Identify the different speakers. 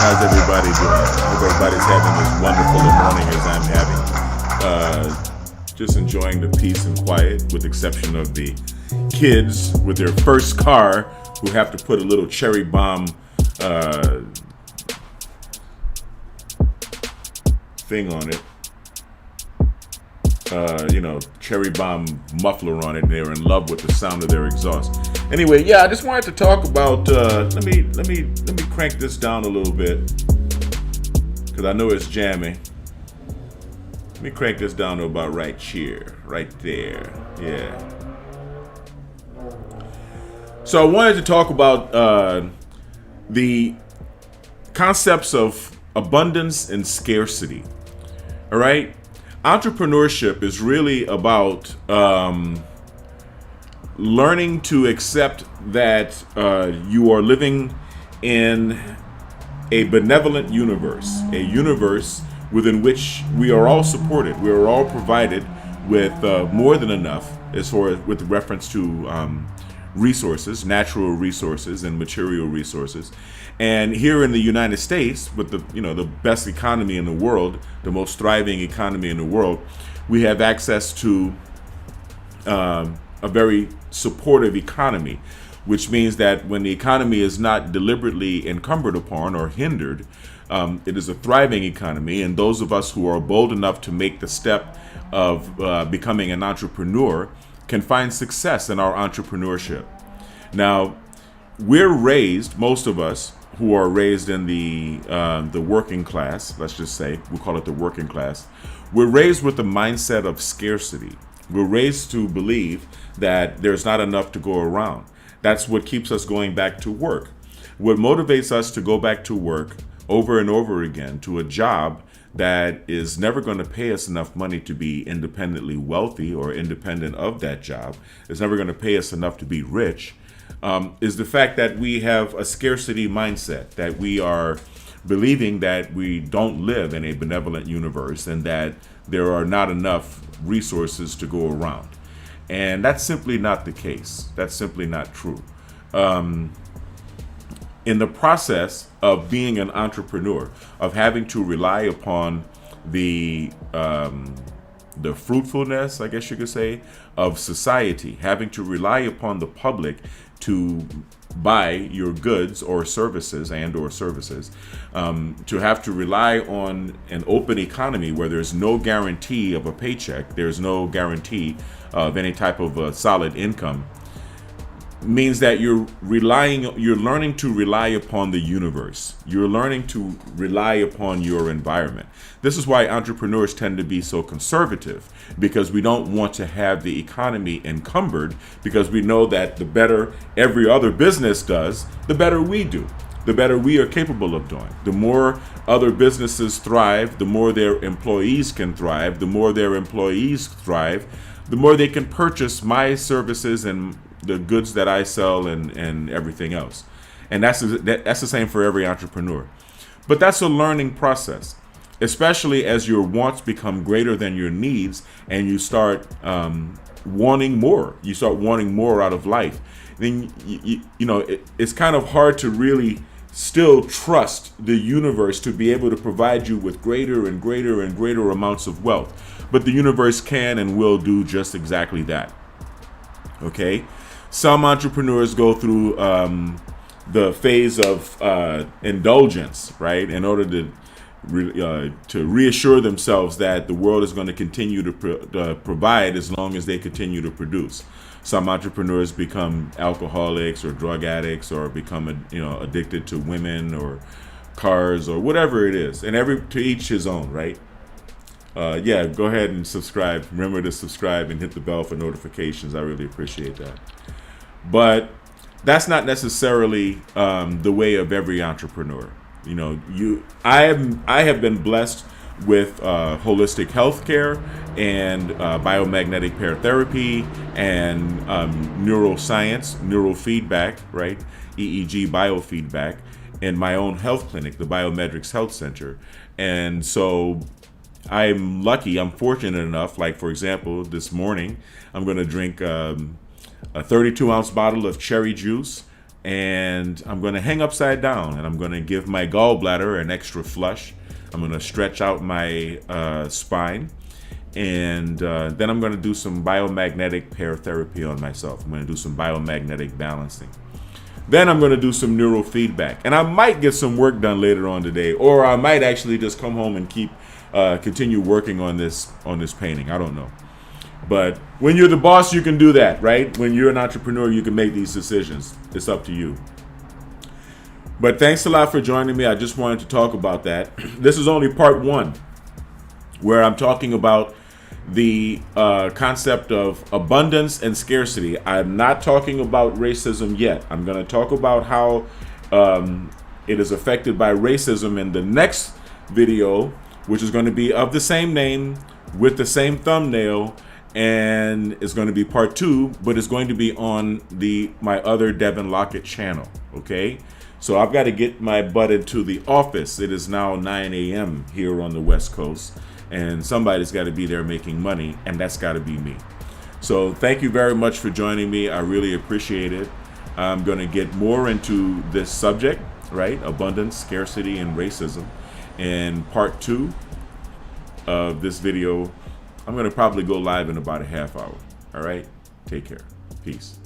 Speaker 1: How's everybody doing? I hope everybody's having as wonderful a morning as I'm having. Just enjoying the peace and quiet, with the exception of the kids with their first car who have to put a little cherry bomb thing on it. Cherry bomb muffler on it, and they're in love with the sound of their exhaust. Anyway, I just wanted to talk about. Let me crank this down a little bit because I know it's jamming. Let me crank this down to about right here, right there. Yeah. So I wanted to talk about the concepts of abundance and scarcity. All right. Entrepreneurship is really about learning to accept that you are living in a benevolent universe, a universe within which we are all supported. We are all provided with more than enough as far as with reference to resources, natural resources and material resources. And here in the United States, with the best economy in the world, the most thriving economy in the world, we have access to a very supportive economy, which means that when the economy is not deliberately encumbered upon or hindered, it is a thriving economy. And those of us who are bold enough to make the step of becoming an entrepreneur can find success in our entrepreneurship. Now, we're raised, most of us who are raised in the working class, let's just say, we call it the working class, we're raised with the mindset of scarcity. We're raised to believe that there's not enough to go around. That's what keeps us going back to work. What motivates us to go back to work over and over again to a job that is never going to pay us enough money to be independently wealthy or independent of that job, is never going to pay us enough to be rich, is the fact that we have a scarcity mindset, that we are believing that we don't live in a benevolent universe and that there are not enough resources to go around. And that's simply not the case. That's simply not true. In the process of being an entrepreneur, of having to rely upon the fruitfulness, I guess you could say, of society, having to rely upon the public to buy your goods or services to have to rely on an open economy where there's no guarantee of a paycheck, there's no guarantee of any type of solid income, means that you're learning to rely upon the universe. You're learning to rely upon your environment. This is why entrepreneurs tend to be so conservative, because we don't want to have the economy encumbered, because we know that the better every other business does, the better we do, the better we are capable of doing. The more other businesses thrive, the more their employees can thrive. The more their employees thrive, the more they can purchase my services and the goods that I sell and everything else. And that's the same for every entrepreneur. But that's a learning process, especially as your wants become greater than your needs and you start wanting more. You start wanting more out of life. Then, it's kind of hard to really still trust the universe to be able to provide you with greater and greater and greater amounts of wealth. But the universe can and will do just exactly that. Okay? Some entrepreneurs go through the phase of indulgence, right? In order to reassure themselves that the world is going to continue to provide as long as they continue to produce. Some entrepreneurs become alcoholics or drug addicts or become addicted to women or cars or whatever it is. And to each his own, right? Go ahead and subscribe. Remember to subscribe and hit the bell for notifications. I really appreciate that. But that's not necessarily the way of every entrepreneur. I have been blessed with holistic healthcare and biomagnetic pair therapy and neuroscience, neurofeedback, right? EEG biofeedback in my own health clinic, the Biometrics Health Center. And so I'm lucky, I'm fortunate enough, like for example, this morning, I'm going to drink a 32-ounce bottle of cherry juice and I'm going to hang upside down, and I'm going to give my gallbladder an extra flush. I'm going to stretch out my spine, and then I'm going to do some biomagnetic pair therapy on myself. I'm going to do some biomagnetic balancing. Then I'm going to do some neurofeedback, and I might get some work done later on today, or I might actually just come home and continue working on this painting. I don't know. But when you're the boss, you can do that, right? When you're an entrepreneur, you can make these decisions. It's up to you. But thanks a lot for joining me. I just wanted to talk about that. This is only part one, where I'm talking about the concept of abundance and scarcity. I'm not talking about racism yet. I'm going to talk about how it is affected by racism in the next video, which is going to be of the same name with the same thumbnail, and it's going to be part two, but it's going to be on my other Devin Lockett channel. Okay, so I've got to get my butt into the office. It is now 9 a.m. here on the West Coast, and somebody's got to be there making money, and that's got to be me. So thank you very much for joining me. I really appreciate it. I'm going to get more into this subject, right? Abundance, scarcity, and racism. In part two of this video, I'm going to probably go live in about a half hour. All right? Take care. Peace.